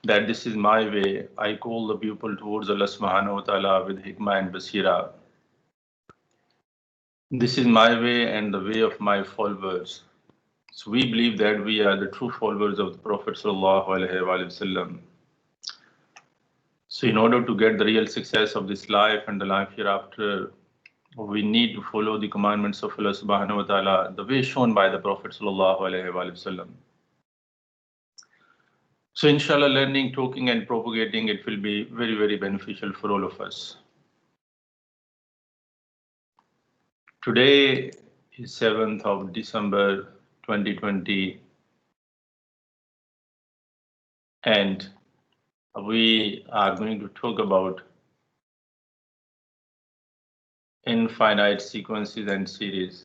that this is my way. I call the people towards Allah subhanahu wa ta'ala with hikmah and basira. This is my way and the way of my followers. So we believe that we are the true followers of the Prophet sallallahu alaihi wasallam. So in order to get the real success of this life and the life hereafter, we need to follow the commandments of Allah subhanahu wa ta'ala, the way shown by the Prophet sallallahu alaihi wasallam. So inshallah, learning, talking and propagating it will be very, very beneficial for all of us. Today is 7th of December 2020 and we are going to talk about infinite sequences and series.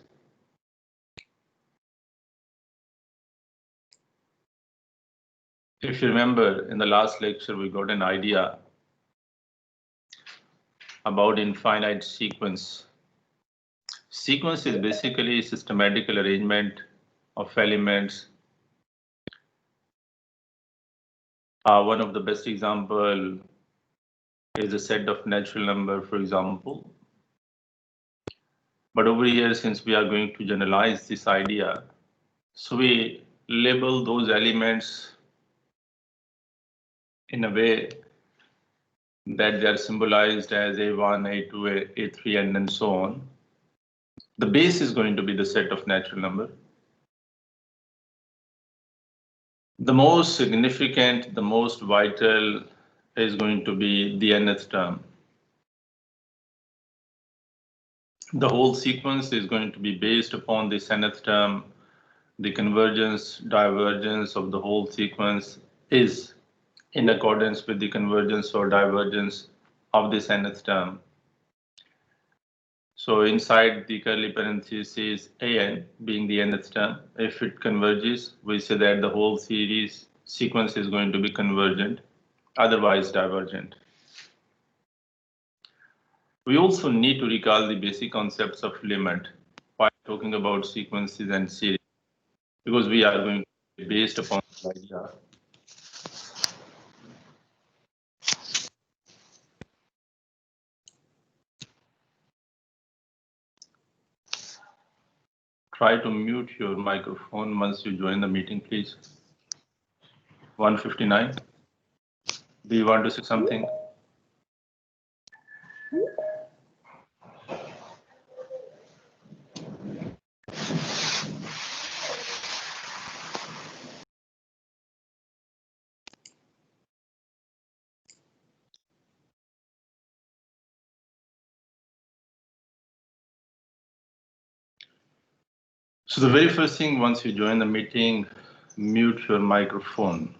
If you remember, in the last lecture, we got an idea about infinite sequence. Sequence is basically a systematical arrangement of elements. One of the best example is a set of natural number, for example. But over here, since we are going to generalize this idea, so we label those elements in a way that they are symbolized as A1, A2, A3, and then so on. The base is going to be the set of natural number. The most significant, the most vital is going to be the nth term. The whole sequence is going to be based upon this nth term. The convergence, divergence of the whole sequence is in accordance with the convergence or divergence of this nth term. So inside the curly parentheses, an being the nth term, if it converges, we say that the whole series sequence is going to be convergent, otherwise divergent. We also need to recall the basic concepts of limit while talking about sequences and series, because we are going to be based upon the idea. Try to mute your microphone once you join the meeting, please. 159. Do you want to say something? So the very first thing, once you join the meeting, mute your microphone.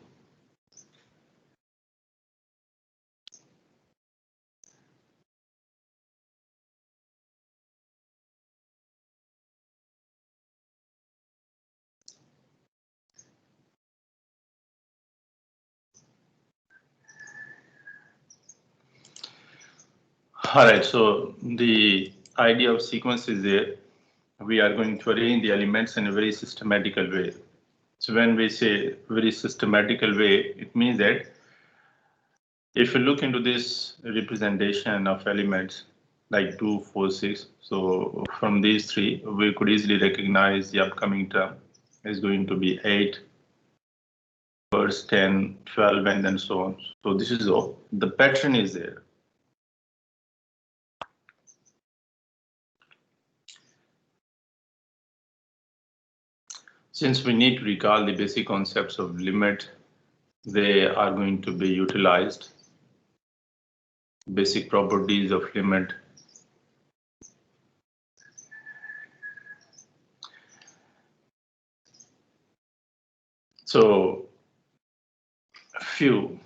All right, so the idea of sequence is there. We are going to arrange the elements in a very systematical way. So when we say very systematical way, it means that if you look into this representation of elements like 2, 4, 6, so from these three, we could easily recognize the upcoming term is going to be 8, verse 10, 12, and then so on. So this is all. The pattern is there. Since we need to recall the basic concepts of limit, they are going to be utilized. Basic properties of limit. So a few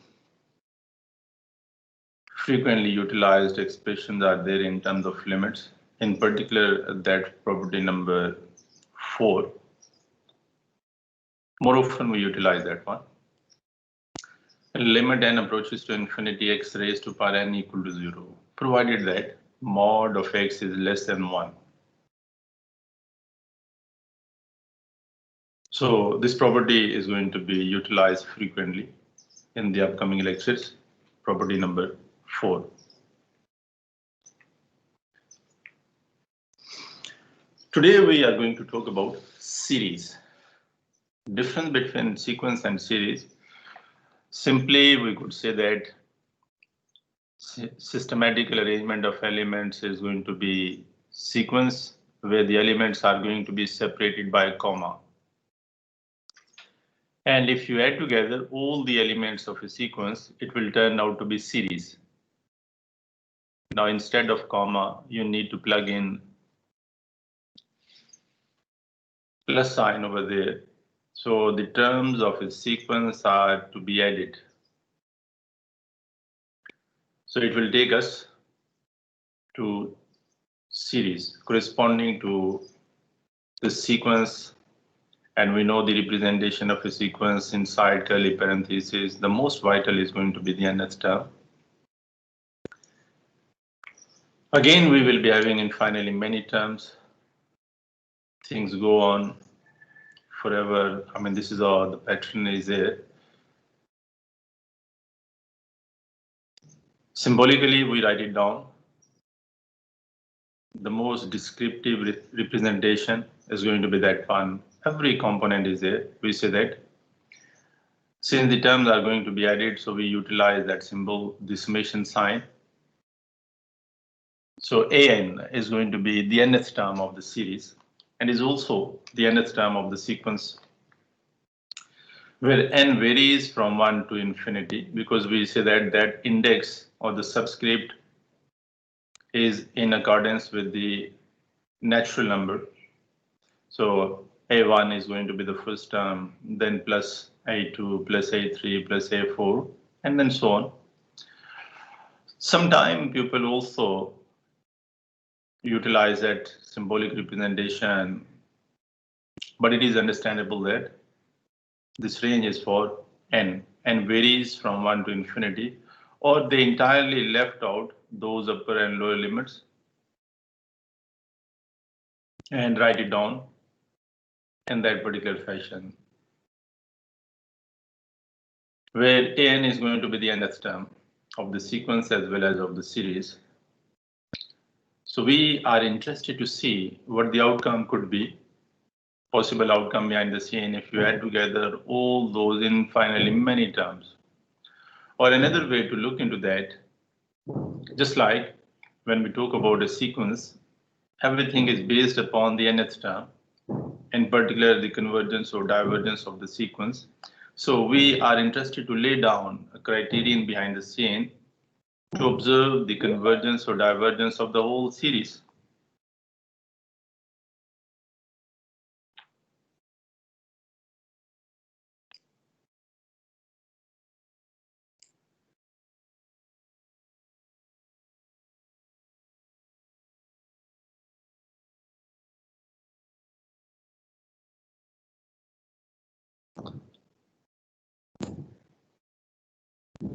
frequently utilized expressions are there in terms of limits. In particular, that property number 4. More often we utilize that one. Limit n approaches to infinity x raised to power n equal to 0, provided that mod of x is less than 1. So this property is going to be utilized frequently. in the upcoming lectures, property number 4. Today we are going to talk about series. Difference between sequence and series. Simply, we could say that systematical arrangement of elements is going to be sequence, where the elements are going to be separated by a comma. And if you add together all the elements of a sequence, it will turn out to be series. Now, instead of comma, you need to plug in plus sign over there. So the terms of a sequence are to be added. So it will take us to series corresponding to the sequence, and we know the representation of a sequence inside curly parentheses. The most vital is going to be the nth term. Again, we will be having in finally many terms. Things go on forever. I mean, this is all the pattern is there. Symbolically, we write it down. The most descriptive representation is going to be that one. Every component is there. We say that since the terms are going to be added, so we utilize that symbol, the summation sign. So an is going to be the nth term of the series and is also the nth term of the sequence, where n varies from 1 to infinity, because we say that that index or the subscript is in accordance with the natural number. So A1 is going to be the first term, then plus A2 plus A3 plus A4, and then so on. Sometimes people also utilize that symbolic representation, but it is understandable that this range is for n and varies from 1 to infinity, or they entirely left out those upper and lower limits and write it down in that particular fashion, where an is going to be the nth term of the sequence as well as of the series. So we are interested to see what the outcome could be, possible outcome behind the scene if you add together all those in finally many terms. Or another way to look into that, just like when we talk about a sequence, everything is based upon the nth term, in particular the convergence or divergence of the sequence. So we are interested to lay down a criterion behind the scene to observe the convergence or divergence of the whole series.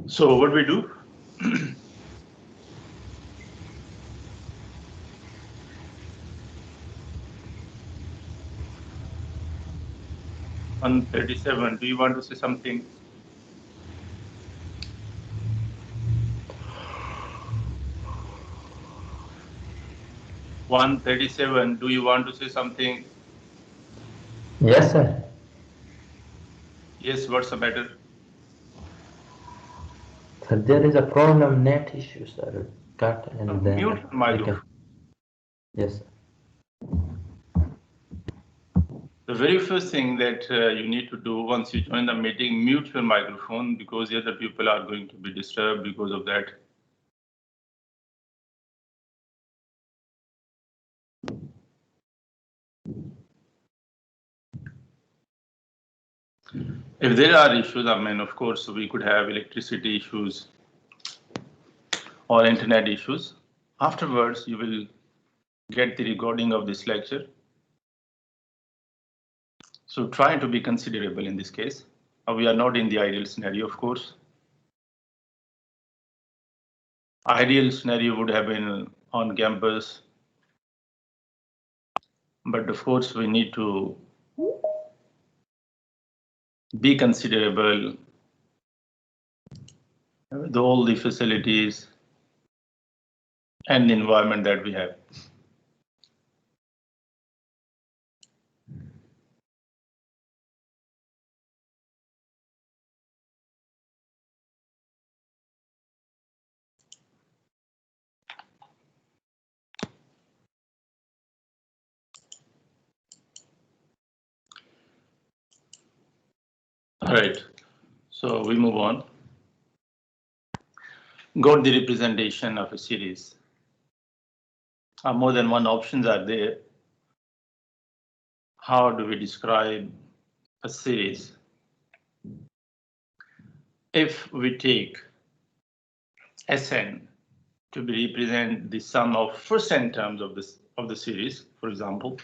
So what we do? 137. Do you want to say something? 137. Do you want to say something? Yes, sir. Yes, what's the matter? Sir, there is a problem, net issue, sir. Cut and then Mute your microphone. Yes, sir. The very first thing that you need to do once you join the meeting, mute your microphone, because the other people are going to be disturbed because of that. If there are issues, I mean, of course, we could have electricity issues or internet issues. Afterwards, you will get the recording of this lecture. So try to be considerable in this case. We are not in the ideal scenario, of course. Ideal scenario would have been on campus, but of course we need to be considerable with all the facilities and the environment that we have. All right, so we move on. Got the representation of a series. More than one options are there. How do we describe a series? If we take Sn to be represent the sum of first n terms of the series, for example,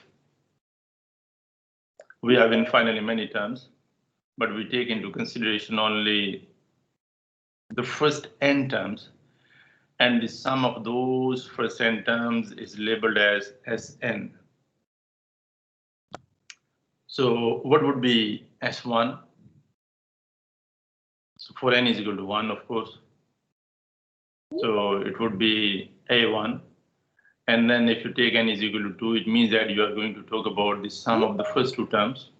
we have infinitely many terms, but we take into consideration only the first n terms, and the sum of those first n terms is labeled as Sn. So what would be S1? So for n is equal to 1, of course. So it would be A1. And then if you take n is equal to 2, it means that you are going to talk about the sum of the first two terms.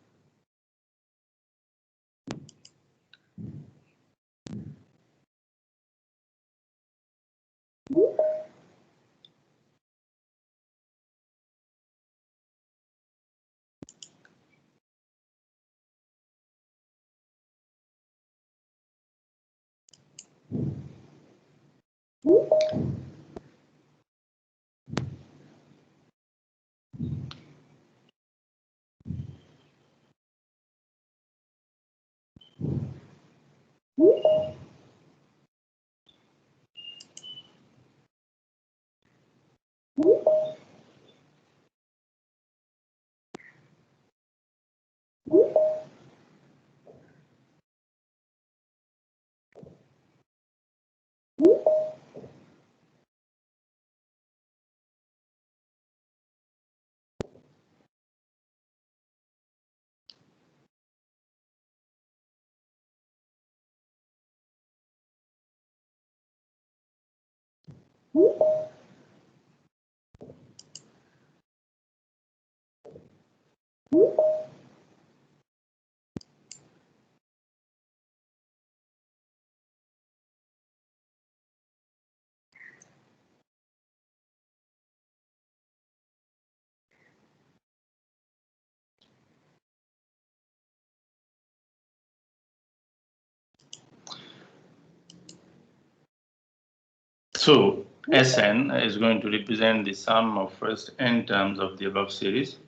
So Sn is going to represent the sum of first n terms of the above series,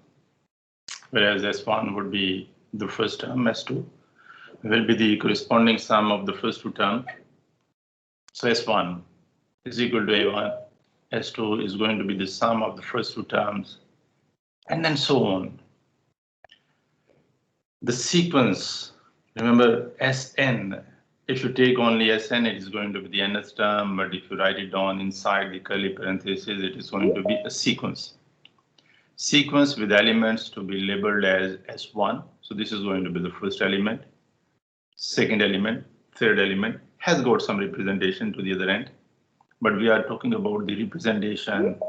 whereas S1 would be the first term, S2 will be the corresponding sum of the first two terms. So S1 is equal to A1, S2 is going to be the sum of the first two terms, and then so on. The sequence, remember Sn, if you take only Sn, it is going to be the nth term, but if you write it down inside the curly parentheses, it is going to be a sequence. Sequence with elements to be labeled as S1. So this is going to be the first element, second element, third element, has got some representation to the other end, but we are talking about the representation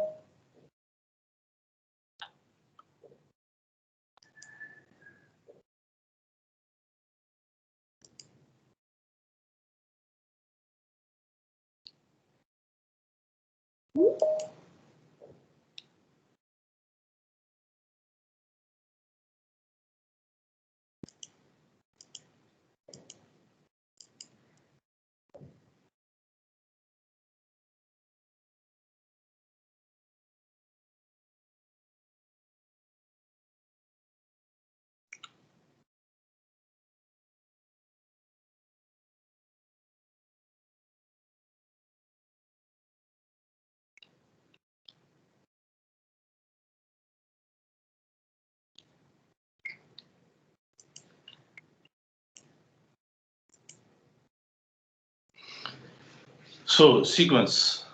so sequence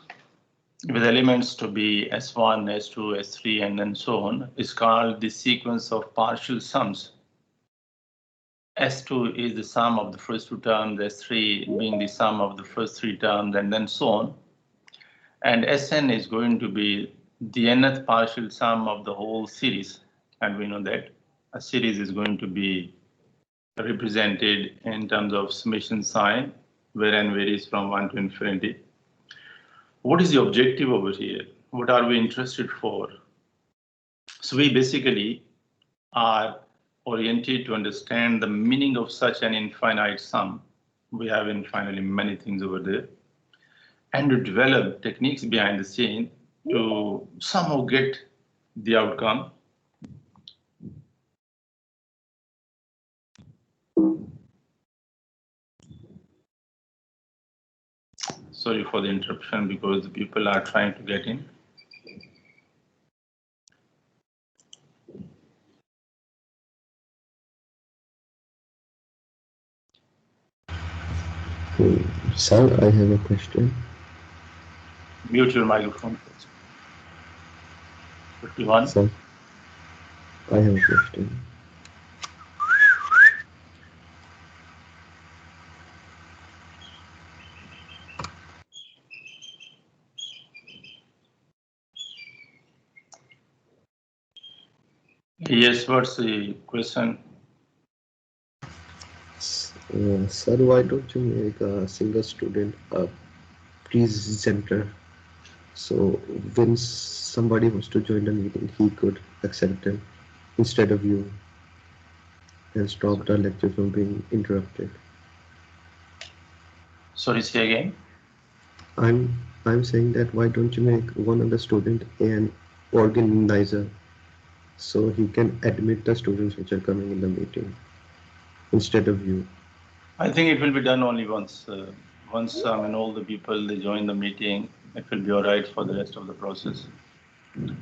with elements to be S1, S2, S3, and then so on is called the sequence of partial sums. S2 is the sum of the first two terms, S3 being the sum of the first three terms, and then so on. And Sn is going to be the nth partial sum of the whole series. And we know that a series is going to be represented in terms of summation sign, where n varies from 1 to infinity. What is the objective over here? What are we interested for? So we basically are oriented to understand the meaning of such an infinite sum. We have infinitely many things over there, and to develop techniques behind the scene to somehow get the outcome. Sorry for the interruption because the people are trying to get in. Sir, I have a question. Mute your microphone first. 51. Sir, I have a question. Yes, what's the question? Sir, why don't you make a single student a presenter? So when somebody wants to join the meeting, he could accept them instead of you and stop the lecture from being interrupted. Sorry, say again. I'm saying that why don't you make one of the student an organizer so he can admit the students which are coming in the meeting instead of you. I think it will be done only once. Once all the people they join the meeting, it will be all right for the rest of the process.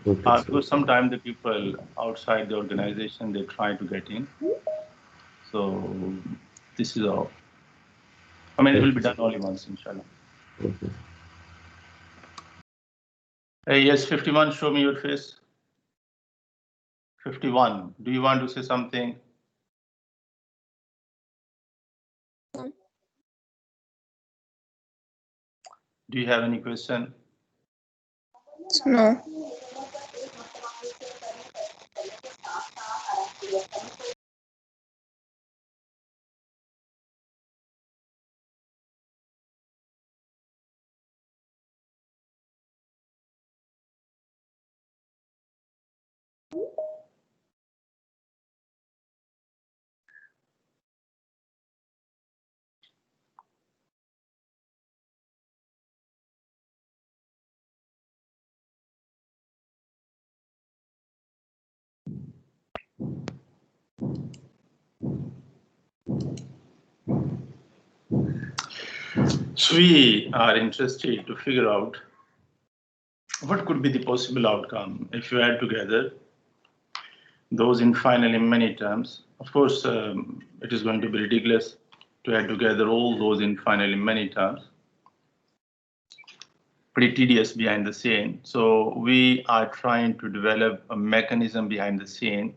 Okay, Because sometimes the people outside the organization they try to get in. So this is all. I mean, it will be done only once, inshallah. Okay. Hey, yes, 51. Show me your face. 51. Do you want to say something? Do you have any question? No. So we are interested to figure out what could be the possible outcome if you add together those infinitely many terms. Of course, it is going to be ridiculous to add together all those infinitely many terms. Pretty tedious behind the scene. So we are trying to develop a mechanism behind the scene.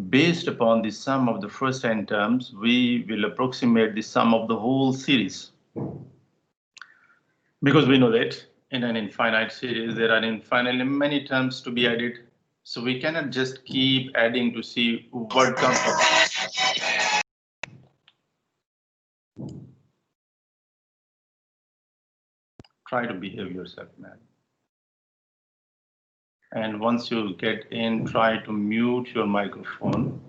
Based upon the sum of the first n terms, we will approximate the sum of the whole series. Because we know that in an infinite series, there are infinitely many terms to be added. So we cannot just keep adding to see what comes up. Try to behave yourself, man. And once you get in, try to mute your microphone.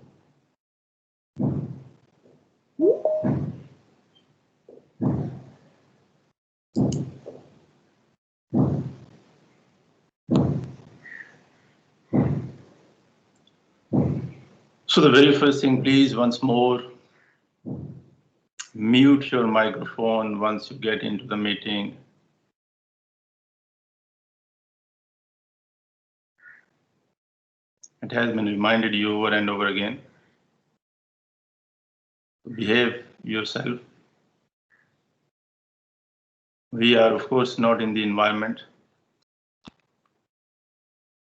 So the very first thing, please, once more, mute your microphone once you get into the meeting. It has been reminded you over and over again. Behave yourself. We are, of course, not in the environment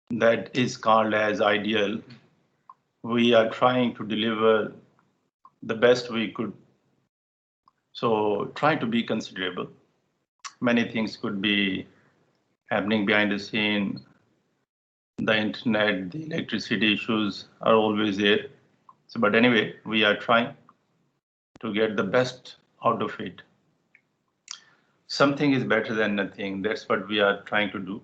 that is called as ideal. We are trying to deliver the best we could. So try to be considerable. Many things could be happening behind the scene. The internet, the electricity issues are always there. So, but anyway, we are trying to get the best out of it. Something is better than nothing. That's what we are trying to do.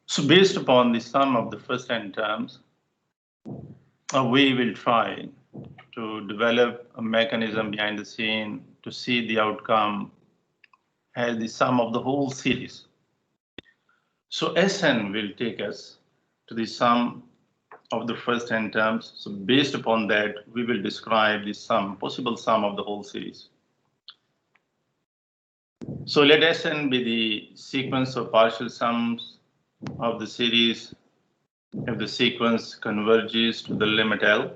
So based upon the sum of the first n terms, we will try to develop a mechanism behind the scene to see the outcome as the sum of the whole series. So Sn will take us to the sum of the first n terms. So based upon that, we will describe the sum, possible sum of the whole series. So let Sn be the sequence of partial sums of the series if the sequence converges to the limit L.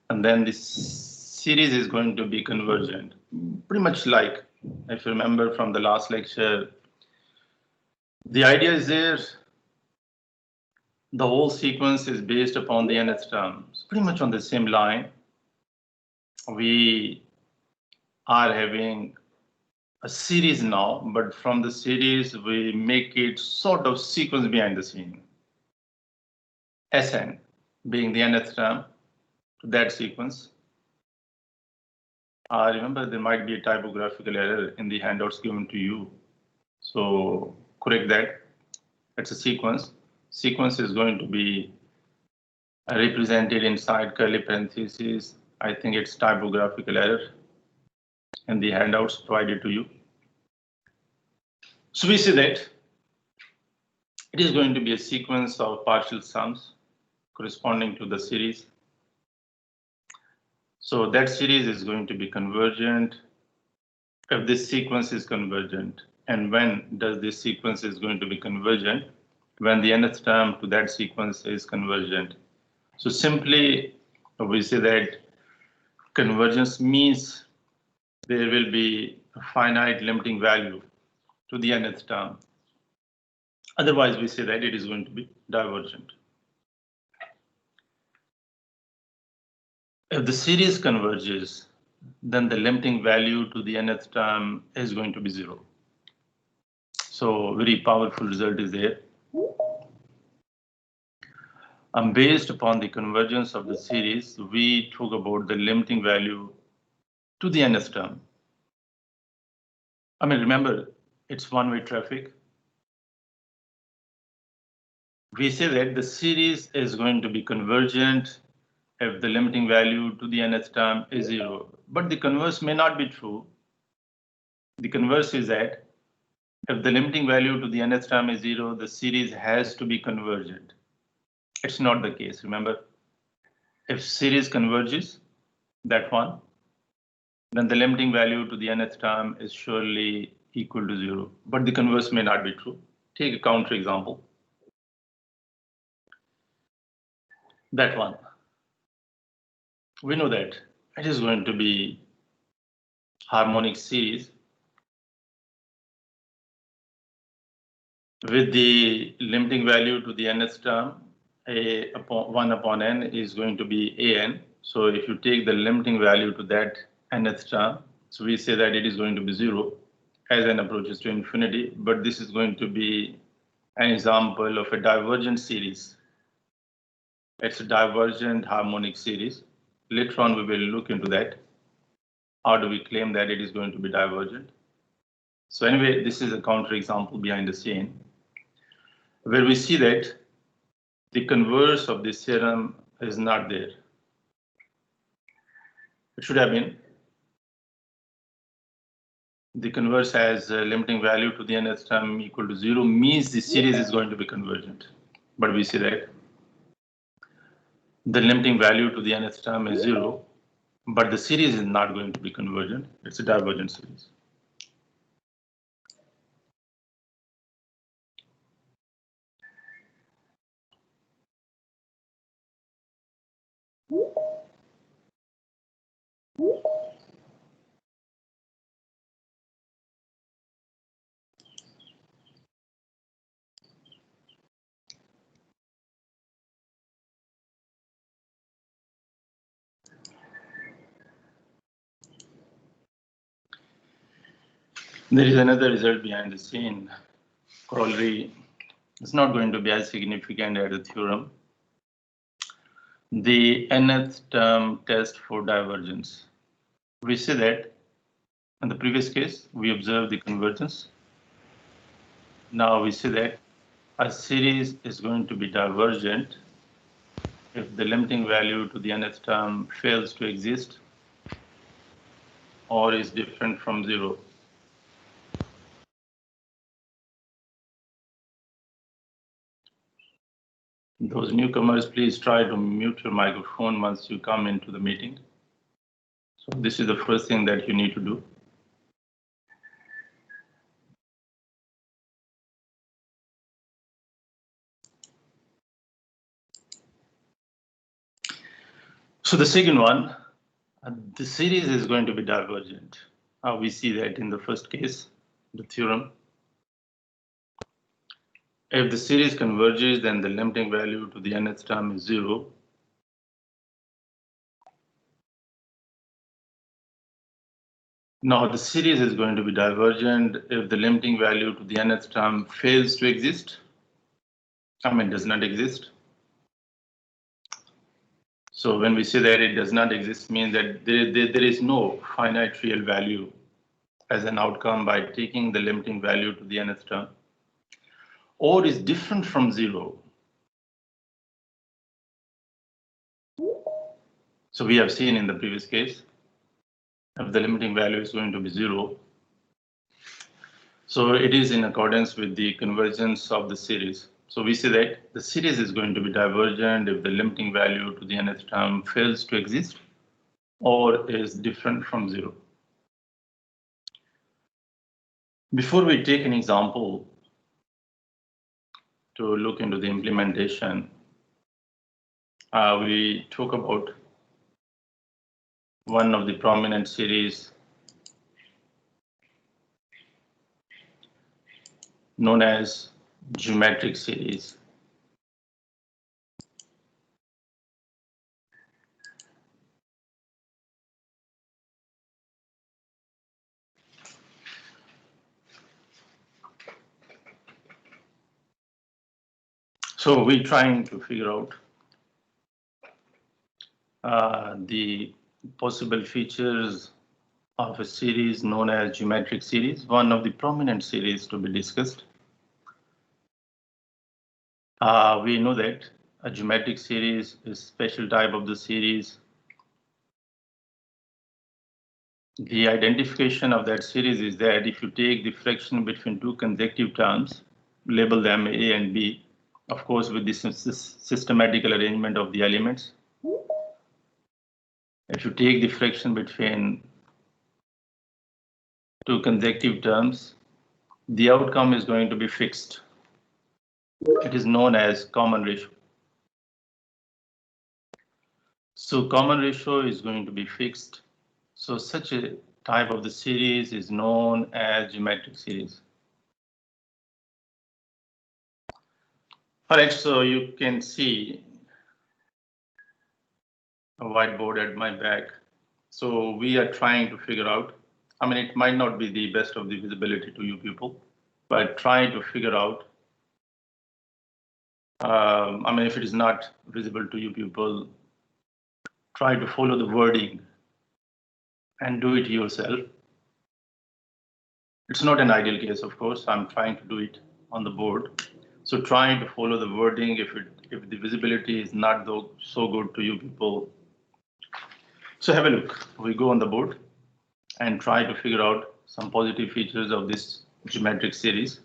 And then this series is going to be convergent. Pretty much like, if you remember from the last lecture, the idea is there, the whole sequence is based upon the nth term. It's pretty much on the same line. We are having a series now, but from the series, we make it sort of sequence behind the scene. Sn being the nth term to that sequence. Remember, there might be a typographical error in the handouts given to you. So correct that. It's a sequence. Sequence is going to be represented inside curly parentheses. I think it's typographical error in the handouts provided to you. So we see that it is going to be a sequence of partial sums corresponding to the series. So that series is going to be convergent if this sequence is convergent. And when does this sequence is going to be convergent? When the nth term to that sequence is convergent. So simply we say that convergence means there will be a finite limiting value to the nth term. Otherwise, we say that it is going to be divergent. If the series converges, then the limiting value to the nth term is going to be 0. So very powerful result is there. And based upon the convergence of the series, we talk about the limiting value to the nth term. I mean, remember, it's one-way traffic. We say that the series is going to be convergent if the limiting value to the nth term is 0. But the converse may not be true. The converse is that if the limiting value to the nth term is 0, the series has to be convergent. It's not the case, remember. If series converges, that one, then the limiting value to the nth term is surely equal to 0. But the converse may not be true. Take a counter example. That one. We know that it is going to be harmonic series with the limiting value to the nth term, 1 upon n is going to be an. So if you take the limiting value to that nth term, so we say that it is going to be 0 as n approaches to infinity, but this is going to be an example of a divergent series. It's a divergent harmonic series. Later on, we will look into that. How do we claim that it is going to be divergent? So anyway, this is a counter example behind the scene where we see that the converse of this theorem is not there. It should have been. The converse has a limiting value to the nth term equal to 0 means the series is going to be convergent. But we see that the limiting value to the nth term is 0, but the series is not going to be convergent. It's a divergent series. There is another result behind the scene. Corollary is not going to be as significant as the theorem. The nth term test for divergence. We see that in the previous case, we observed the convergence. Now we see that a series is going to be divergent if the limiting value to the nth term fails to exist or is different from 0. Those newcomers, please try to mute your microphone once you come into the meeting. So this is the first thing that you need to do. So the second one, the series is going to be divergent. We see that in the first case, the theorem. If the series converges, then the limiting value to the nth term is 0. Now the series is going to be divergent if the limiting value to the nth term fails to exist. Does not exist. So when we say that it does not exist, means that there is no finite real value as an outcome by taking the limiting value to the nth term, or is different from 0. So we have seen in the previous case, if the limiting value is going to be 0, so it is in accordance with the convergence of the series. So we say that the series is going to be divergent if the limiting value to the nth term fails to exist or is different from 0. Before we take an example to look into the implementation, we talk about one of the prominent series known as geometric series. So we're trying to figure out the possible features of a series known as geometric series, one of the prominent series to be discussed. We know that a geometric series is a special type of the series. The identification of that series is that if you take the fraction between two consecutive terms, label them A and B, of course with this systematical arrangement of the elements. If you take the fraction between two consecutive terms, the outcome is going to be fixed. It is known as common ratio. So common ratio is going to be fixed. So such a type of the series is known as geometric series. All right, so you can see a whiteboard at my back. So we are trying to figure out, it might not be the best of the visibility to you people, but try to figure out, if it is not visible to you people, try to follow the wording and do it yourself. It's not an ideal case, of course. I'm trying to do it on the board. So trying to follow the wording if the visibility is not so good to you people. So have a look. We go on the board and try to figure out some positive features of this geometric series.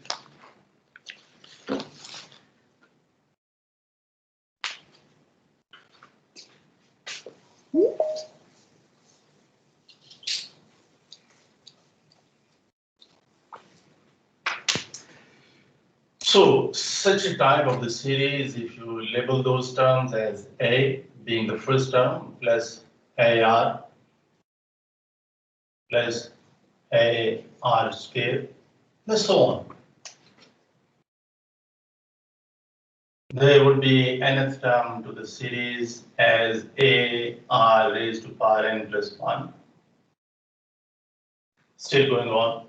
So such a type of the series, if you label those terms as A being the first term plus AR plus AR square plus so on. There would be nth term to the series as AR raised to power n plus 1. Still going on.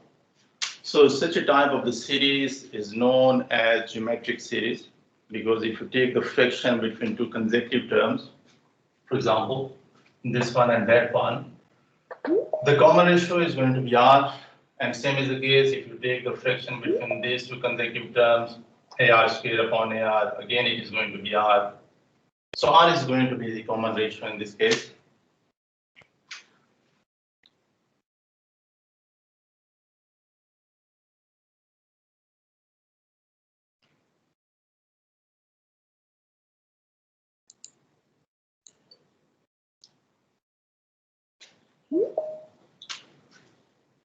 So such a type of the series is known as geometric series, because if you take the fraction between two consecutive terms, for example, this one and that one, the common ratio is going to be R, and same is the case if you take the fraction between these two consecutive terms, AR squared upon AR, again it is going to be R. So R is going to be the common ratio in this case.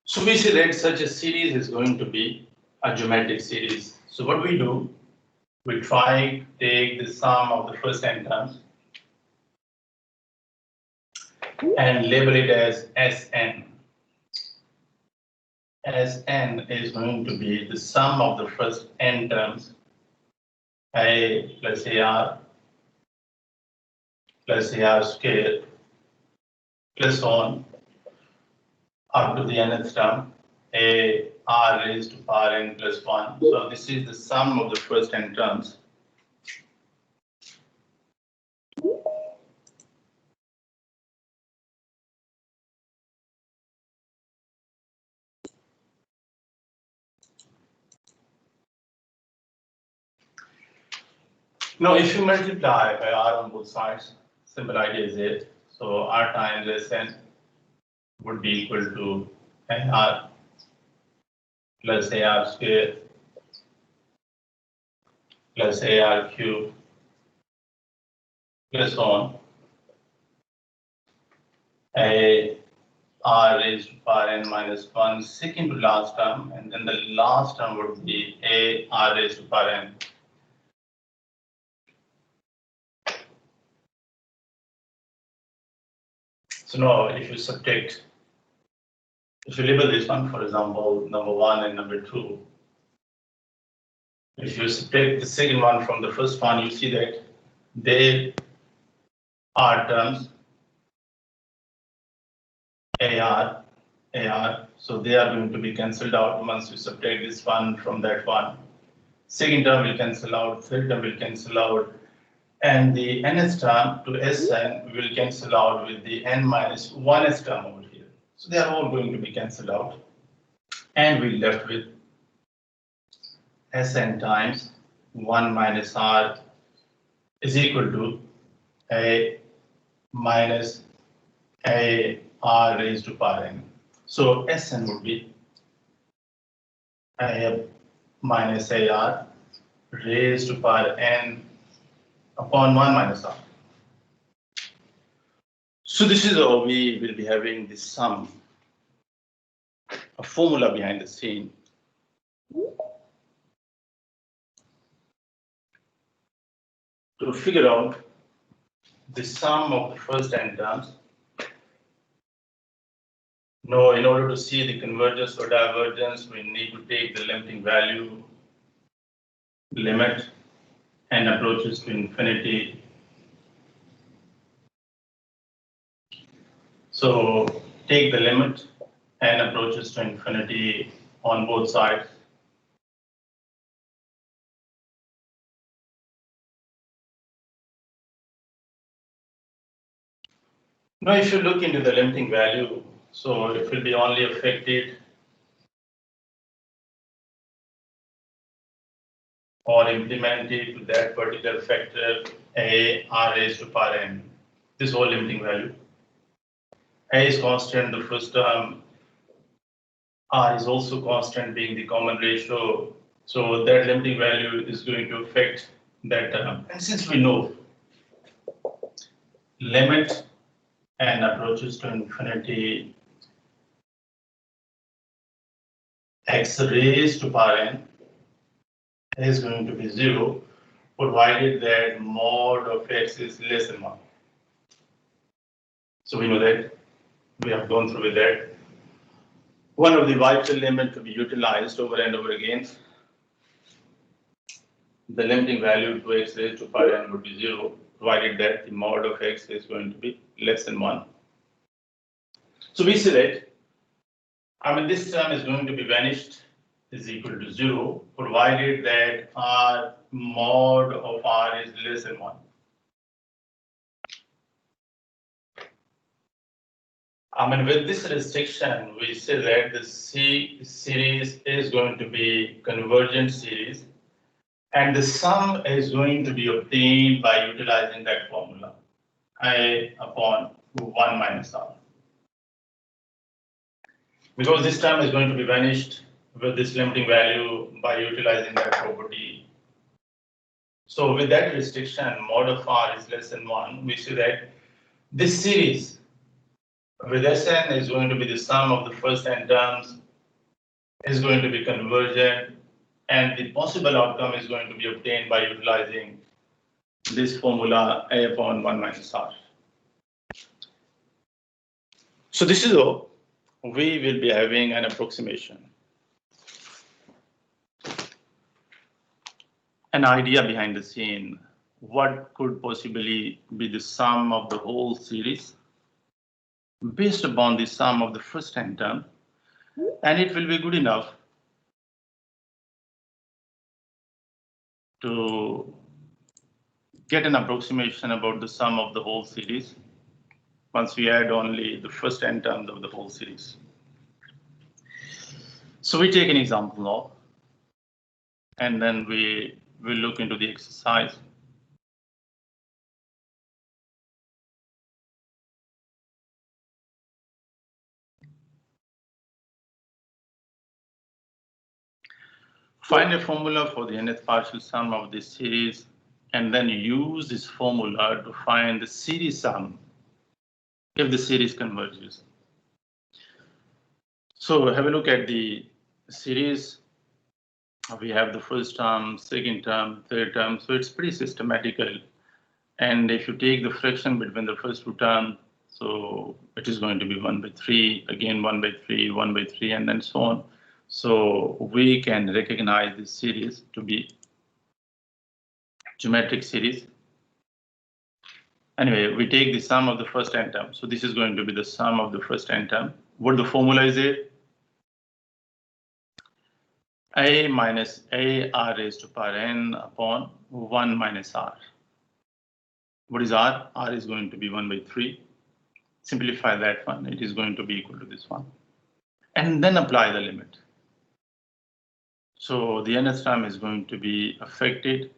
So we say that such a series is going to be a geometric series. So what we do, we try to take the sum of the first n terms and label it as Sn. Sn is going to be the sum of the first n terms, A plus AR plus AR squared plus on up to the nth term, A R raised to power n plus 1. So this is the sum of the first n terms. Now, if you multiply by R on both sides, simple idea is it. So R times Sn would be equal to NR plus AR squared plus AR cubed plus on A R raised to power n minus 1, second to last term, and then the last term would be A R raised to power n. So now if you subtract, if you label this one, for example, number 1 and number 2, if you subtract the second one from the first one, you see that they are terms AR, so they are going to be cancelled out once you subtract this one from that one. Second term will cancel out, third term will cancel out, and the nth term to Sn will cancel out with the n minus 1th term over here. So they are all going to be cancelled out, and we're left with Sn times 1 minus R is equal to A minus A R raised to power n. So Sn would be A minus AR raised to power n upon 1 minus R. So this is how we will be having this sum, a formula behind the scene. To figure out the sum of the first n terms. Now, in order to see the convergence or divergence, we need to take the limiting value, limit, and approaches to infinity. So take the limit and approaches to infinity on both sides. Now, if you look into the limiting value, so it will be only affected or implemented to that particular factor A R raised to power n. This whole limiting value. A is constant, the first term. R is also constant, being the common ratio. So that limiting value is going to affect that term. And since we know limit and approaches to infinity x raised to power n is going to be 0, provided that mod of x is less than 1. So we know that. We have gone through with that. One of the vital limits to be utilized over and over again. The limiting value to x raised to power n would be 0, provided that the mod of x is going to be less than 1. So we say that, this term is going to be vanished is equal to 0, provided that R mod of R is less than 1. With this restriction, we say that the C series is going to be convergent series, and the sum is going to be obtained by utilizing that formula, I upon 1 minus R. Because this term is going to be vanished with this limiting value by utilizing that property. So with that restriction, mod of R is less than 1, we see that this series with Sn is going to be the sum of the first n terms, is going to be convergent, and the possible outcome is going to be obtained by utilizing this formula A upon 1 minus R. So this is all. We will be having an approximation. An idea behind the scene. What could possibly be the sum of the whole series based upon the sum of the first n term, and it will be good enough to get an approximation about the sum of the whole series once we add only the first n terms of the whole series. So we take an example now, and then we will look into the exercise. Find a formula for the nth partial sum of this series, and then use this formula to find the series sum if the series converges. So have a look at the series. We have the first term, second term, third term, so it's pretty systematical. And if you take the fraction between the first two terms, so it is going to be 1 by 3, again 1 by 3, 1 by 3, and then so on. So we can recognize this series to be geometric series. Anyway, we take the sum of the first n term. So this is going to be the sum of the first n term. What the formula is there? A minus A R raised to power n upon 1 minus R. What is R? R is going to be 1 by 3. Simplify that one. It is going to be equal to this one. And then apply the limit. So the nth term is going to be affected.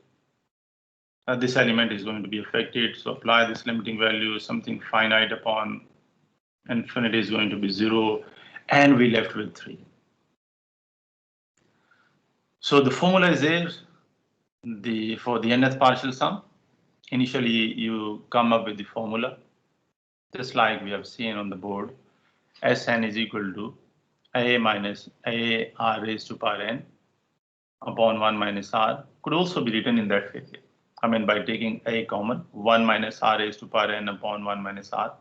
This element is going to be affected. So apply this limiting value, something finite upon infinity is going to be 0. And we left with 3. So the formula is there for the nth partial sum. Initially, you come up with the formula, just like we have seen on the board. Sn is equal to A minus A R raised to power n upon 1 minus R. Could also be written in that way. By taking A common, 1 minus R raised to power n upon 1 minus R.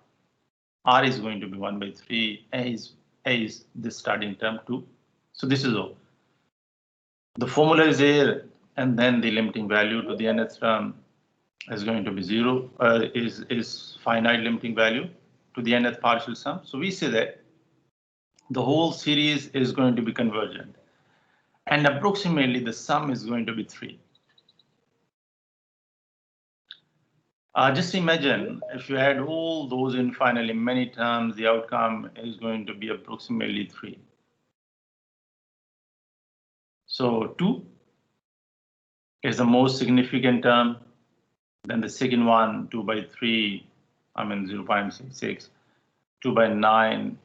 R is going to be 1 by 3. A is the starting term 2. So this is all. The formula is there, and then the limiting value to the nth term is going to be 0, is finite limiting value to the nth partial sum. So we say that the whole series is going to be convergent, and approximately the sum is going to be 3. Just imagine if you add all those infinitely many terms, the outcome is going to be approximately 3. So 2 is the most significant term. Then the second one, 2 by 3, 0.66, 2 by 9,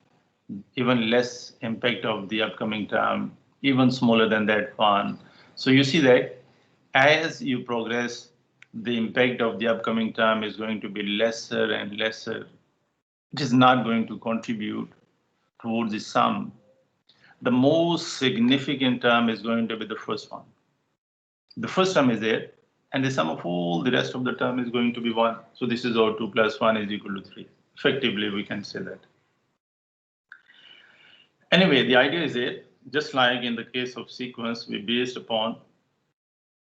even less impact of the upcoming term, even smaller than that one. So you see that as you progress, the impact of the upcoming term is going to be lesser and lesser. It is not going to contribute towards the sum. The most significant term is going to be the first one. The first term is there, and the sum of all the rest of the term is going to be 1. So this is our 2 plus 1 is equal to 3. Effectively, we can say that. Anyway, the idea is there, just like in the case of sequence, we based upon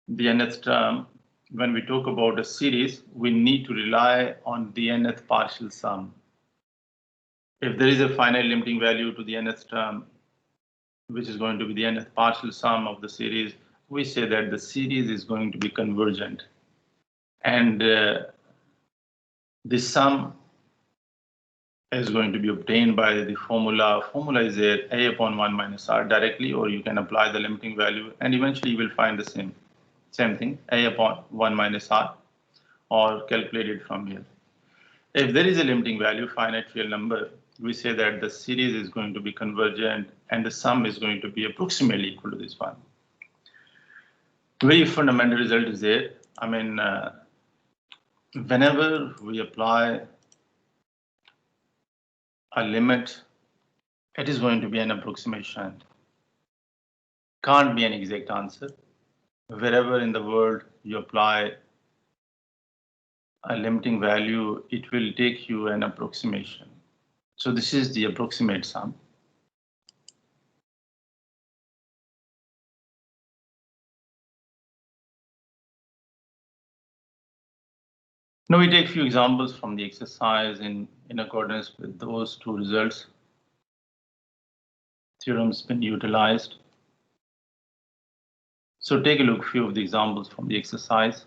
the nth term. When we talk about a series, we need to rely on the nth partial sum. If there is a finite limiting value to the nth term, which is going to be the nth partial sum of the series, we say that the series is going to be convergent. And this sum is going to be obtained by the formula. Formula is there, a upon 1 minus r directly, or you can apply the limiting value, and eventually you will find the same thing, a upon 1 minus r, or calculated from here. If there is a limiting value, finite real number, we say that the series is going to be convergent and the sum is going to be approximately equal to this one. Very fundamental result is there. I mean, whenever we apply a limit, it is going to be an approximation. Can't be an exact answer. Wherever in the world you apply a limiting value, it will take you an approximation. So this is the approximate sum. Now we take a few examples from the exercise in accordance with those two results. Theorem's been utilized. So take a look at a few of the examples from the exercise.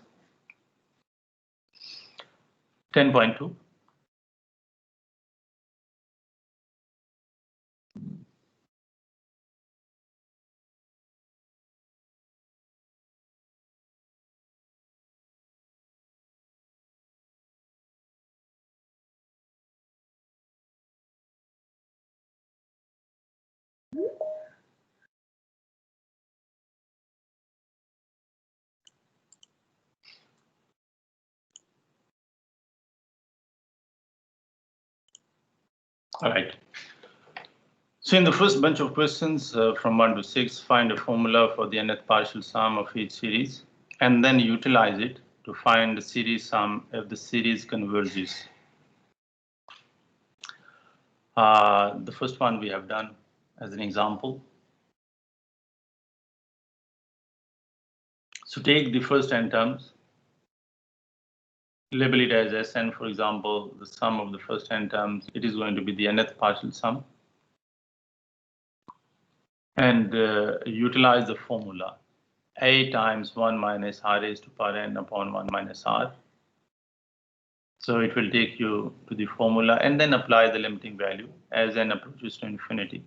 10.2. All right. So in the first bunch of questions from 1 to 6, find a formula for the nth partial sum of each series, and then utilize it to find the series sum if the series converges. The first one we have done as an example. So take the first n terms, label it as Sn, for example, the sum of the first n terms, it is going to be the nth partial sum. And utilize the formula, a times 1 minus r raised to power n upon 1 minus r. So it will take you to the formula and then apply the limiting value as n approaches to infinity.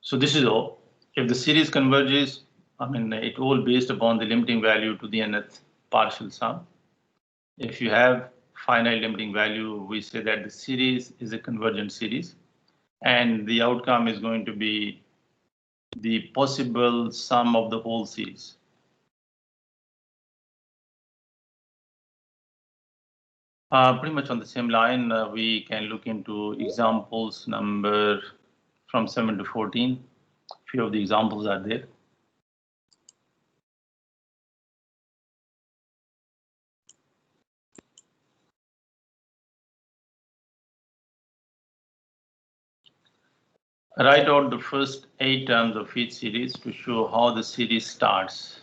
So this is all. If the series converges, I mean, it all based upon the limiting value to the nth partial sum. If you have finite limiting value, we say that the series is a convergent series, and the outcome is going to be the possible sum of the whole series. Pretty much on the same line, we can look into examples number from 7 to 14. A few of the examples are there. Write out the first 8 terms of each series to show how the series starts.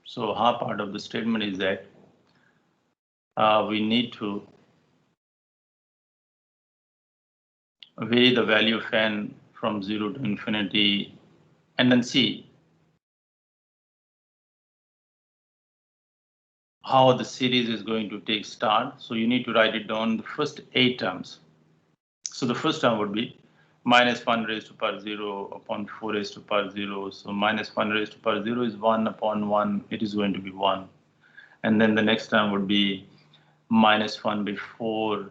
So half part of the statement is that we need to weigh the value of n from 0 to infinity and then see how the series is going to take start. So you need to write it down the first 8 terms. So the first term would be minus 1 raised to power 0 upon 4 raised to power 0. So minus 1 raised to power 0 is 1 upon 1. It is going to be 1. And then the next term would be minus 1 by 4,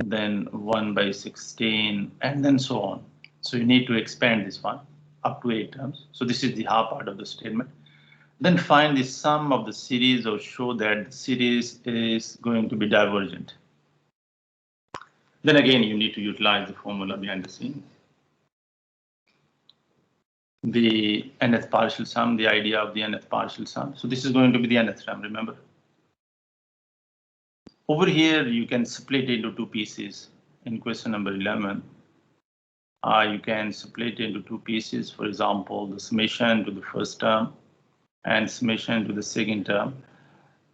then 1 by 16, and then so on. So you need to expand this one up to 8 terms. So this is the half part of the statement. Then find the sum of the series or show that the series is going to be divergent. Then again, you need to utilize the formula behind the scene. The nth partial sum, the idea of the nth partial sum. So this is going to be the nth term, remember? Over here, you can split into 2 pieces in question number 11. You can split into 2 pieces, for example, the summation to the first term and summation to the second term.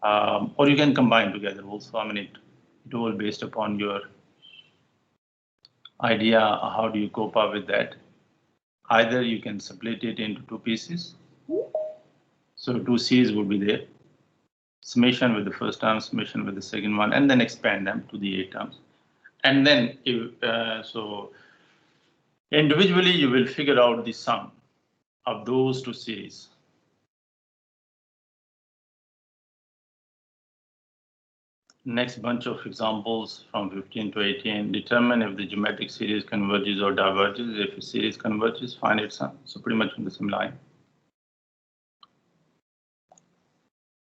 Or you can combine together also. I mean, it all based upon your idea, how do you cope up with that? Either you can split it into two pieces. So two series would be there. Summation with the first term, summation with the second one, and then expand them to the 8 terms. And then so individually you will figure out the sum of those two series. Next bunch of examples from 15 to 18. Determine if the geometric series converges or diverges. If a series converges, find its sum. So pretty much on the same line.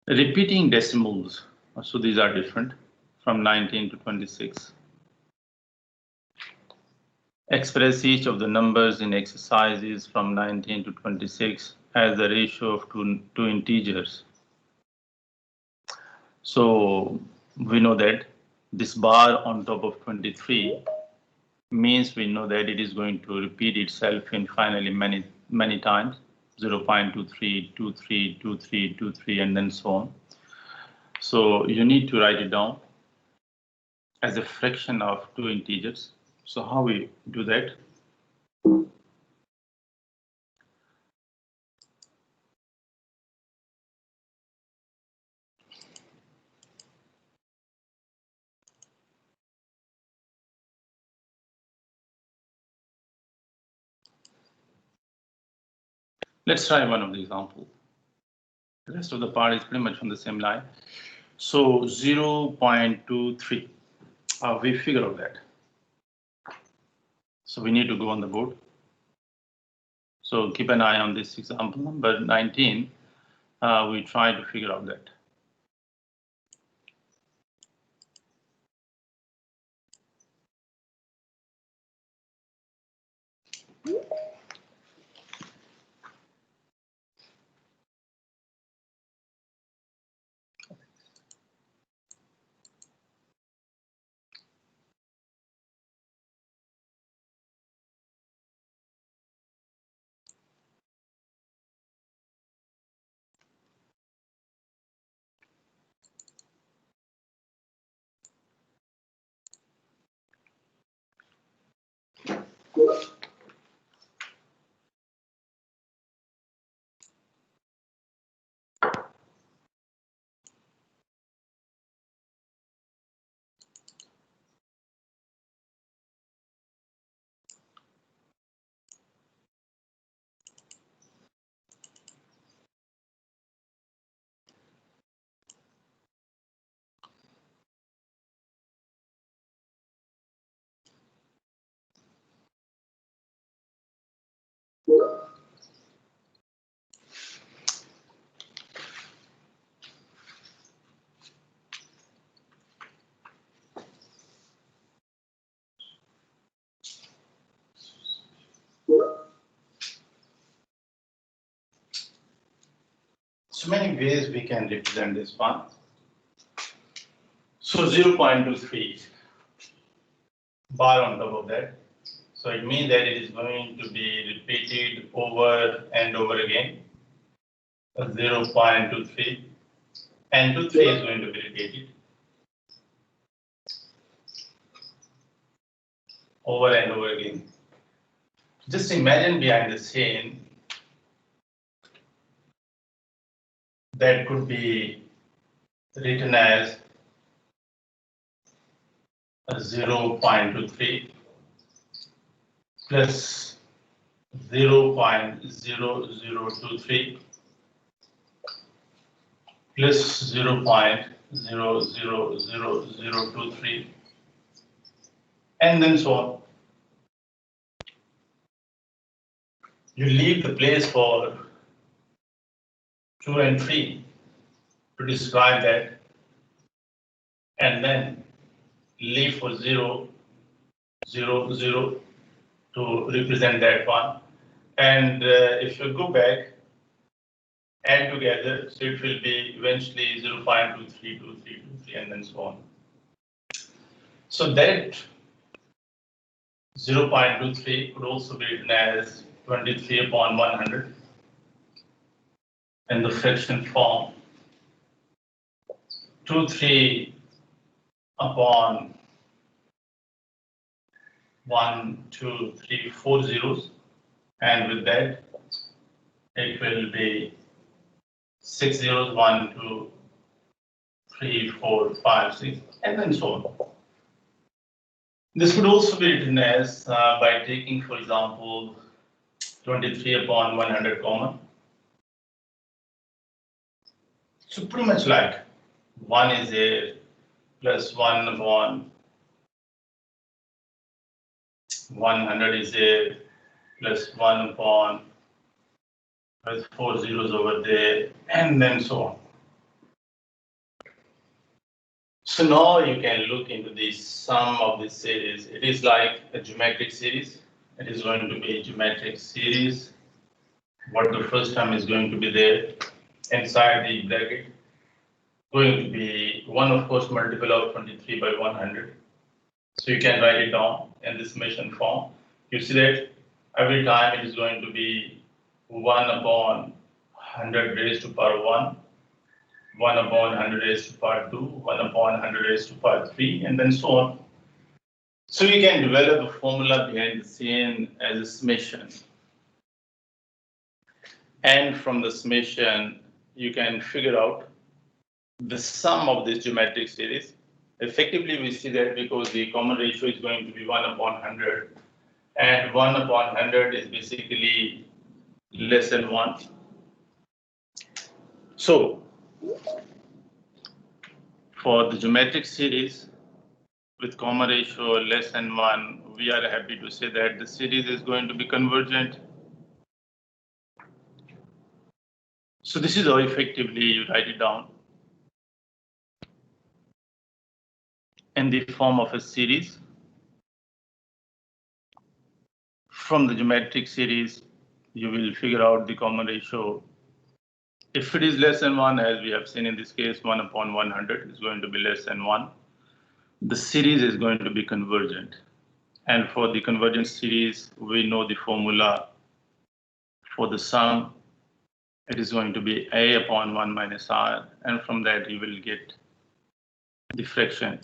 Repeating decimals. So these are different from 19 to 26. Express each of the numbers in exercises from 19 to 26 as the ratio of two integers. So we know that this bar on top of 23 means we know that it is going to repeat itself infinitely many times, 0.23, 23, 23, 23, and then so on. So you need to write it down as a fraction of two integers. So how we do that? Let's try one of the example. The rest of the part is pretty much on the same line. So 0.23, we figure out that. So we need to go on the board. So keep an eye on this example number 19. We try to figure out that. So many ways we can represent this one. So 0.23 bar on top of that. So it means that it is going to be repeated over and over again. 0.23 and 23 is going to be repeated over and over again. Just imagine behind the scene that could be written as 0.23 plus 0.0023 plus 0.00023 and then so on. You leave the place for 2 and 3 to describe that, and then leave for 0, 0, 0 to represent that one. And if you go back, add together, so it will be eventually 0.232323 and then so on. So that 0.23 could also be written as 23 upon 100 in the fraction form. 23 upon 1, 2, 3, 4 zeros. And with that, it will be 6 zeros, 1, 2, 3, 4, 5, 6, and then so on. This could also be written as by taking, for example, 23 upon 100 common. So pretty much like 1 is there, plus 1 upon 100 is there, plus 1 upon with 4 zeros over there, and then so on. So now you can look into the sum of this series. It is like a geometric series. It is going to be a geometric series. What the first term is going to be there inside the bracket, going to be 1, of course, multiple of 23 by 100. So you can write it down in this summation form. You see that every time it is going to be 1 upon 100 raised to power 1, 1 upon 100 raised to power 2, 1 upon 100 raised to power 3, and then so on. So you can develop a formula behind the scene as a summation. And from the summation, you can figure out the sum of this geometric series. Effectively, we see that because the common ratio is going to be 1 upon 100, and 1 upon 100 is basically less than 1. So, for the geometric series with common ratio less than 1, we are happy to say that the series is going to be convergent. So this is how effectively you write it down in the form of a series. From the geometric series, you will figure out the common ratio. If it is less than 1, as we have seen in this case, 1 upon 100 is going to be less than 1. The series is going to be convergent. And for the convergent series, we know the formula for the sum. It is going to be A upon 1 minus R, and from that you will get the fraction.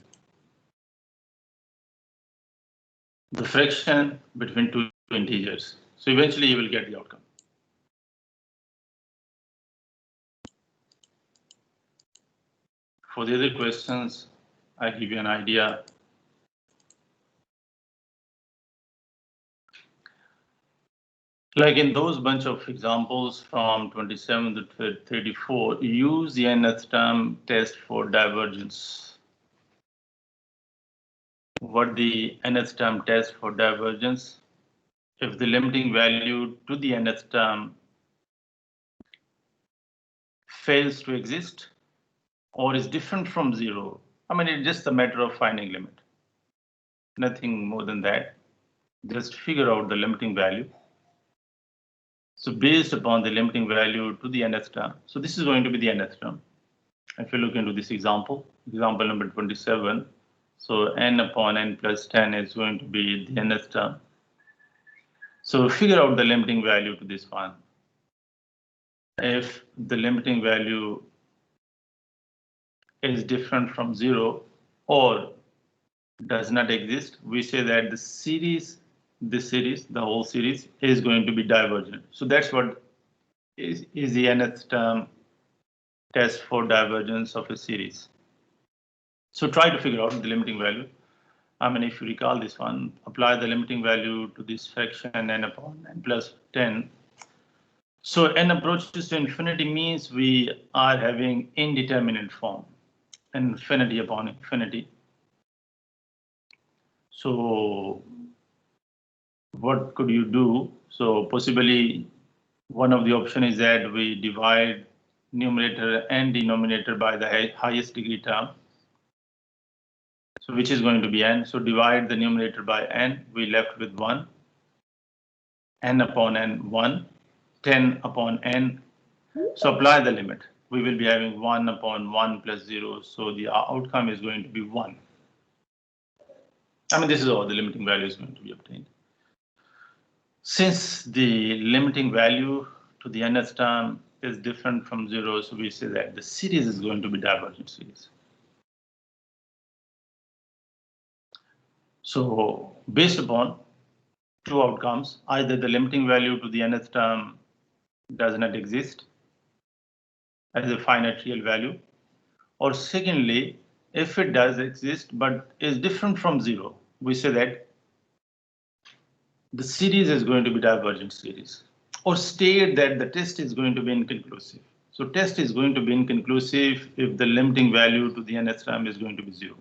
The fraction between two integers. So eventually you will get the outcome. For the other questions, I give you an idea. Like in those bunch of examples from 27 to 34, use the nth term test for divergence. What the nth term test for divergence? If the limiting value to the nth term fails to exist or is different from 0, I mean, it's just a matter of finding limit. Nothing more than that. Just figure out the limiting value. So based upon the limiting value to the nth term, so this is going to be the nth term. If you look into this example number 27, so n upon n plus 10 is going to be the nth term. So figure out the limiting value to this one. If the limiting value is different from 0 or does not exist, we say that the whole series is going to be divergent. So that's what is the nth term test for divergence of a series. So try to figure out the limiting value. I mean, if you recall this one, apply the limiting value to this fraction n upon n plus 10. So n approaches to infinity means we are having indeterminate form, infinity upon infinity. So what could you do? So possibly one of the option is that we divide numerator and denominator by the highest degree term. So which is going to be n. So divide the numerator by n, we left with 1. N upon n, 1. 10 upon n. So apply the limit. We will be having 1 upon 1 plus 0. So the outcome is going to be 1. I mean, this is how the limiting value is going to be obtained. Since the limiting value to the nth term is different from 0, so we say that the series is going to be divergent series. So based upon two outcomes. Either the limiting value to the nth term does not exist as a finite real value, or secondly, if it does exist but is different from zero, we say that the series is going to be divergent series, or state that the test is going to be inconclusive. So test is going to be inconclusive if the limiting value to the nth term is going to be zero.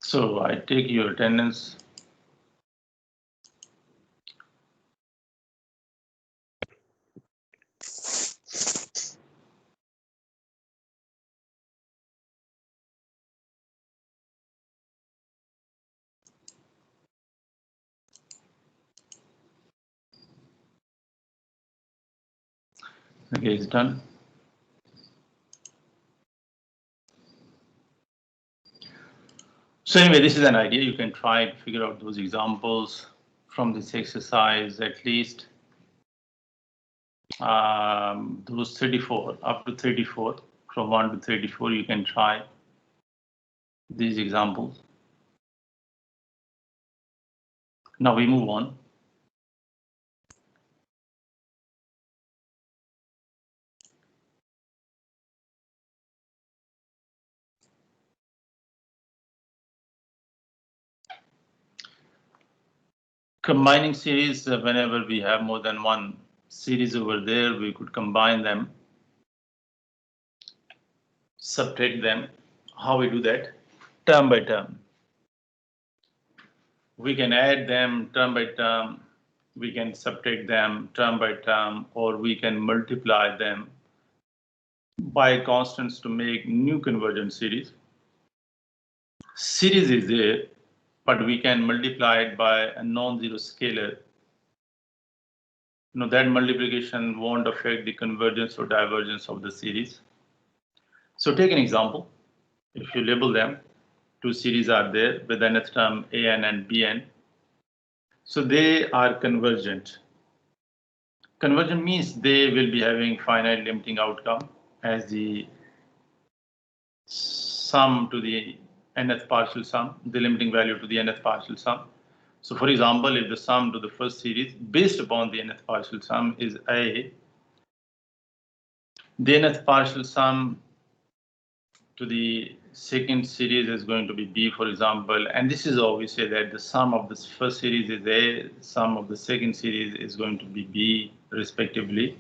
So I take your attendance. Okay, it's done. So anyway, this is an idea. You can try to figure out those examples from this exercise, at least those 34, up to 34, from 1 to 34, you can try these examples. Now we move on. Combining series, whenever we have more than one series over there, we could combine them, subtract them. How we do that? Term by term. We can add them term by term, we can subtract them term by term, or we can multiply them by constants to make new convergent series. Series is there, but we can multiply it by a non-zero scalar. Now that multiplication won't affect the convergence or divergence of the series. So take an example. If you label them, two series are there with nth term an and bn. So they are convergent. Convergent means they will be having finite limiting outcome as the sum to the nth partial sum, the limiting value to the nth partial sum. So for example, if the sum to the first series based upon the nth partial sum is A, the nth partial sum to the second series is going to be B, for example, and this is how we say that the sum of this first series is A, sum of the second series is going to be B, respectively.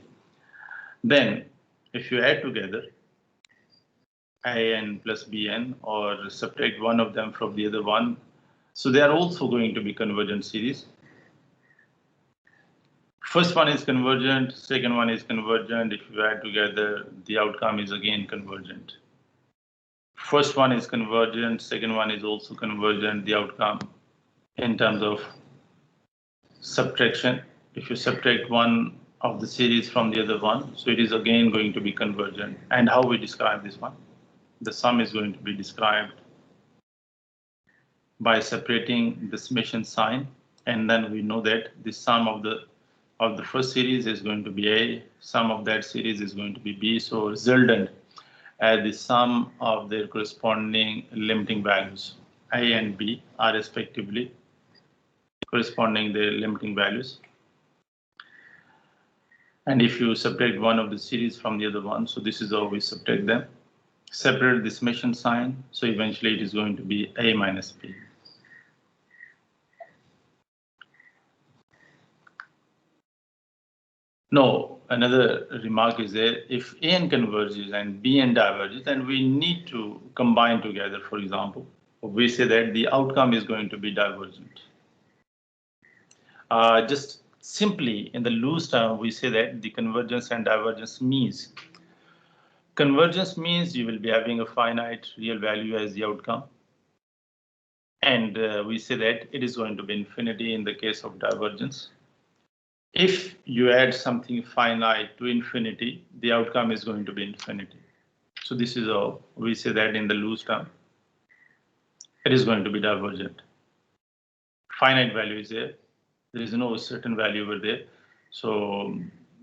Then, if you add together an plus bn or subtract one of them from the other one, so they are also going to be convergent series. First one is convergent, second one is convergent. If you add together, the outcome is again convergent. First one is convergent, second one is also convergent, the outcome in terms of subtraction. If you subtract one of the series from the other one, so it is again going to be convergent. And how we describe this one? The sum is going to be described by separating the summation sign, and then we know that the sum of the first series is going to be A, sum of that series is going to be B, so resultant as the sum of their corresponding limiting values. A and B are respectively corresponding their limiting values. And if you subtract one of the series from the other one, so this is how we subtract them. Separate the summation sign, so eventually it is going to be A minus B. No, another remark is there, if an converges and bn diverges, then we need to combine together, for example. We say that the outcome is going to be divergent. Just simply in the loose term, we say that the convergence and divergence means. Convergence means you will be having a finite real value as the outcome. And we say that it is going to be infinity in the case of divergence. If you add something finite to infinity, the outcome is going to be infinity. So this is how we say that in the loose term. It is going to be divergent. Finite value is there. There is no certain value over there. So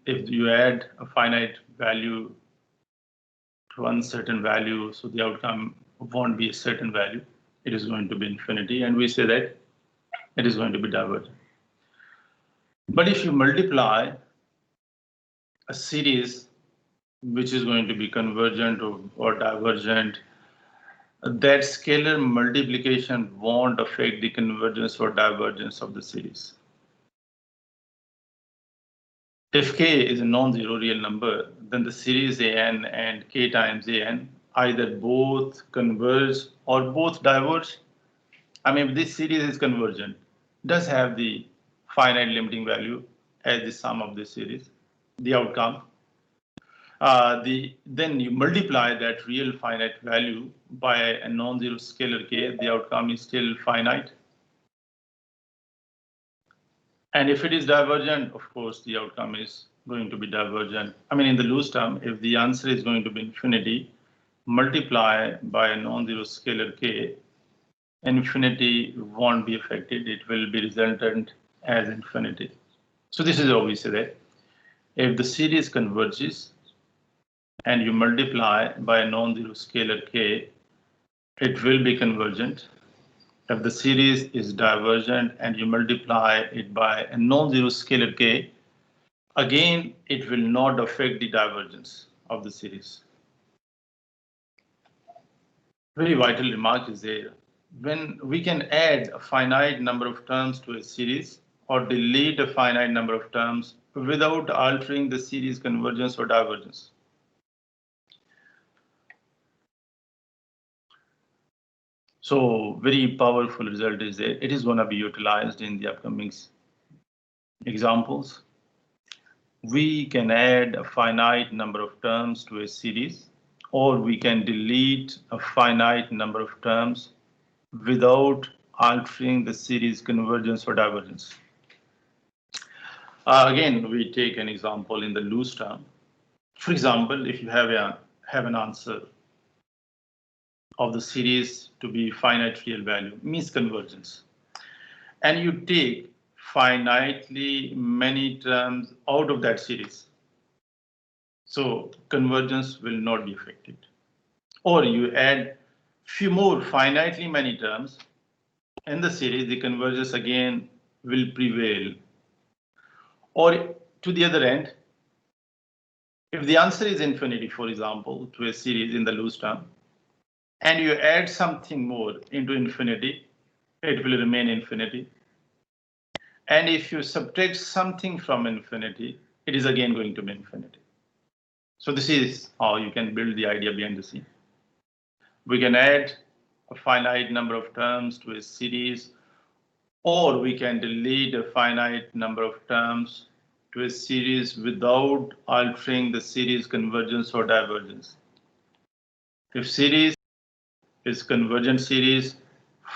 if you add a finite value to one certain value, so the outcome won't be a certain value. It is going to be infinity, and we say that it is going to be divergent. But if you multiply a series which is going to be convergent or divergent, that scalar multiplication won't affect the convergence or divergence of the series. If k is a non-zero real number, then the series an and k times an either both converge or both diverge. I mean, if this series is convergent, does have the finite limiting value as the sum of this series, the outcome. Then you multiply that real finite value by a non-zero scalar k, the outcome is still finite. And if it is divergent, of course, the outcome is going to be divergent. I mean, in the loose term, if the answer is going to be infinity, multiply by a non-zero scalar k, infinity won't be affected. It will be resultant as infinity. So this is how we say that if the series converges and you multiply by a non-zero scalar k, it will be convergent. If the series is divergent and you multiply it by a non-zero scalar k, again, it will not affect the divergence of the series. Very vital remark is there. When we can add a finite number of terms to a series or delete a finite number of terms without altering the series convergence or divergence. So very powerful result is there. It is going to be utilized in the upcoming examples. We can add a finite number of terms to a series, or we can delete a finite number of terms without altering the series convergence or divergence. Again, we take an example in the loose term. For example, if you have an answer of the series to be finite real value, means convergence, and you take finitely many terms out of that series, so convergence will not be affected. Or you add few more finitely many terms in the series, the convergence again will prevail. Or to the other end, if the answer is infinity, for example, to a series in the loose term, and you add something more into infinity, it will remain infinity. And if you subtract something from infinity, it is again going to be infinity. So this is how you can build the idea behind the scene. We can add a finite number of terms to a series, or we can delete a finite number of terms to a series without altering the series convergence or divergence. If series is convergent series,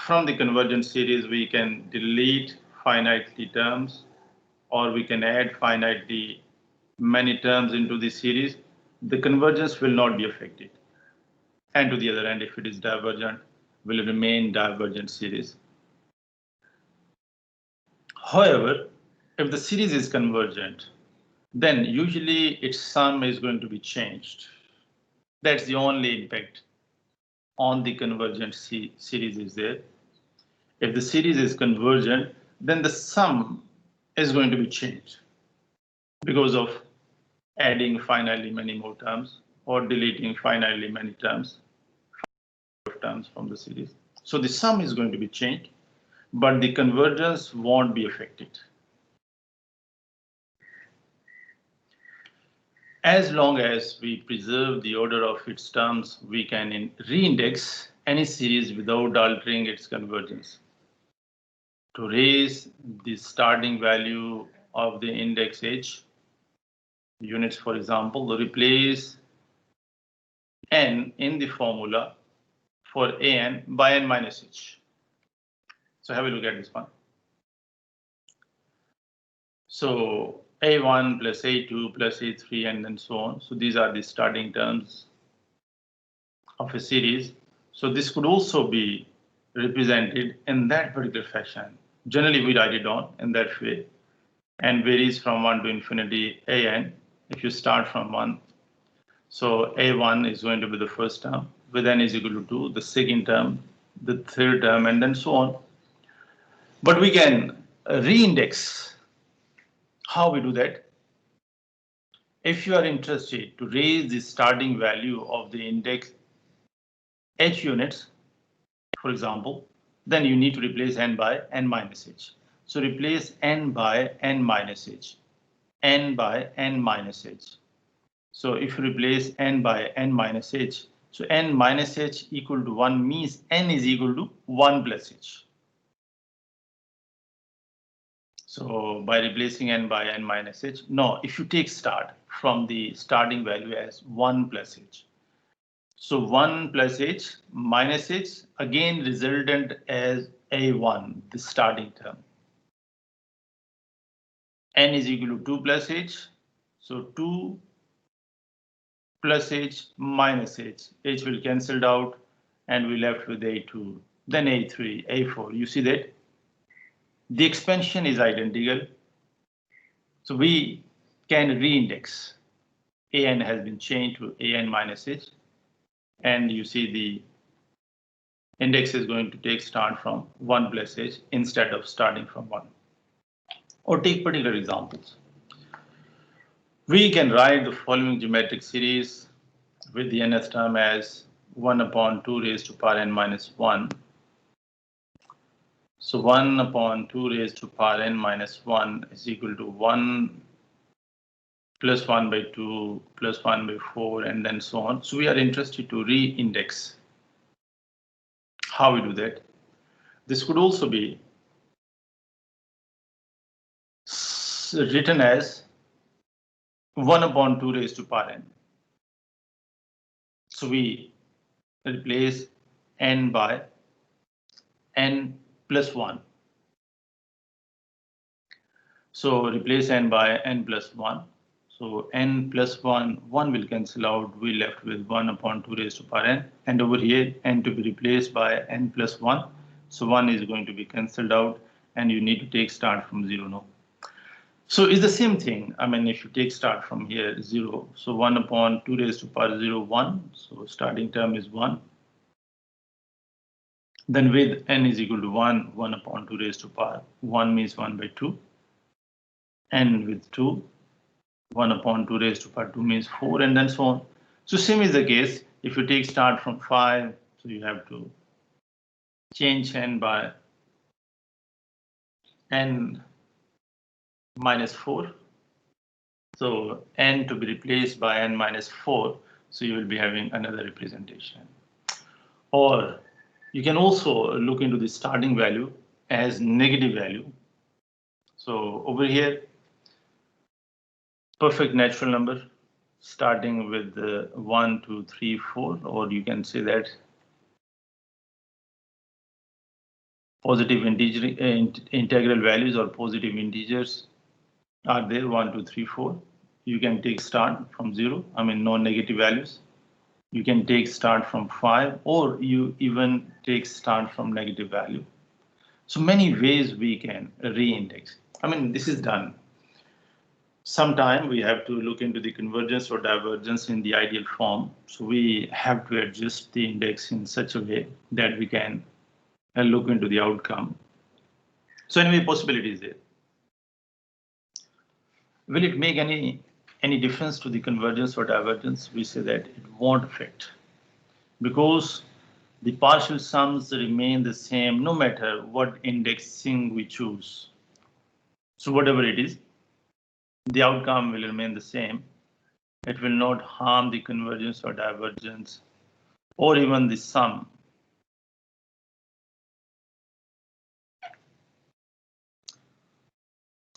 from the convergent series we can delete finitely terms, or we can add finitely many terms into the series. The convergence will not be affected. And to the other end, if it is divergent, will remain divergent series. However, if the series is convergent, then usually its sum is going to be changed. That's the only impact on the convergent series is there. If the series is convergent, then the sum is going to be changed because of adding finitely many more terms or deleting finitely many terms from the series. So the sum is going to be changed, but the convergence won't be affected. As long as we preserve the order of its terms, we can reindex any series without altering its convergence. To raise the starting value of the index h, units for example, replace n in the formula for an by n minus h. So have a look at this one. So a1 plus a2 plus a3 and then so on. So these are the starting terms of a series. So this could also be represented in that particular fashion. Generally, we write it down in that way. N varies from 1 to infinity an. If you start from 1, so a1 is going to be the first term, with n is equal to 2, the second term, the third term, and then so on. But we can reindex. How we do that? If you are interested to raise the starting value of the index h units, for example, then you need to replace n by n minus h. So replace n by n minus h, n by n minus h. So if you replace n by n minus h, so n minus h equal to 1 means n is equal to 1 plus h. So by replacing n by n minus h, no, if you take start from the starting value as 1 plus h. So 1 plus h minus h again resultant as a1, the starting term. N is equal to 2 plus h. So 2 plus h minus h will cancelled out and we left with a2, then a3, a4. You see that the expansion is identical. So we can reindex. An has been changed to an minus h, and you see the index is going to take start from 1 plus h instead of starting from 1. Or take particular examples. We can write the following geometric series with the nth term as 1 upon 2 raised to power n minus 1. So 1 upon 2 raised to power n minus 1 is equal to 1 plus 1 by 2 plus 1 by 4 and then so on. So we are interested to re-index. How we do that? This could also be written as 1 upon 2 raised to power n. So we replace n by n plus 1. So replace n by n plus 1. So n plus 1 will cancel out. We left with 1 upon 2 raised to power n. And over here, n to be replaced by n plus 1. So 1 is going to be cancelled out and you need to take start from 0 now. So it's the same thing. I mean, if you take start from here, 0. So 1 upon 2 raised to power 0, 1. So starting term is 1. Then with n is equal to 1, 1 upon 2 raised to power 1 means 1 by 2. N with 2, 1 upon 2 raised to power 2 means 4 and then so on. So same is the case. If you take start from 5, so you have to change n by n minus 4. So n to be replaced by n minus 4. So you will be having another representation. Or you can also look into the starting value as negative value. So over here, perfect natural number starting with 1, 2, 3, 4, or you can say that positive integral values or positive integers are there, 1, 2, 3, 4. You can take start from 0, I mean no negative values. You can take start from 5 or you even take start from negative value. So many ways we can reindex. I mean this is done. Sometime we have to look into the convergence or divergence in the ideal form. So we have to adjust the index in such a way that we can look into the outcome. So anyway, possibility is there. Will it make any difference to the convergence or divergence? We say that it won't affect because the partial sums remain the same no matter what indexing we choose. So whatever it is, the outcome will remain the same. It will not harm the convergence or divergence or even the sum.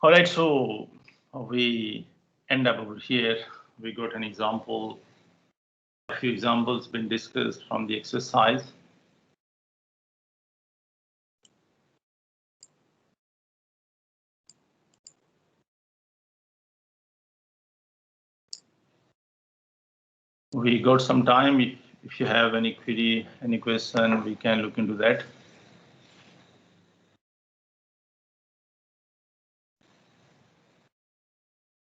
All right, so we end up over here. We got an example, a few examples been discussed from the exercise. We got some time. If you have any query, any question, we can look into that.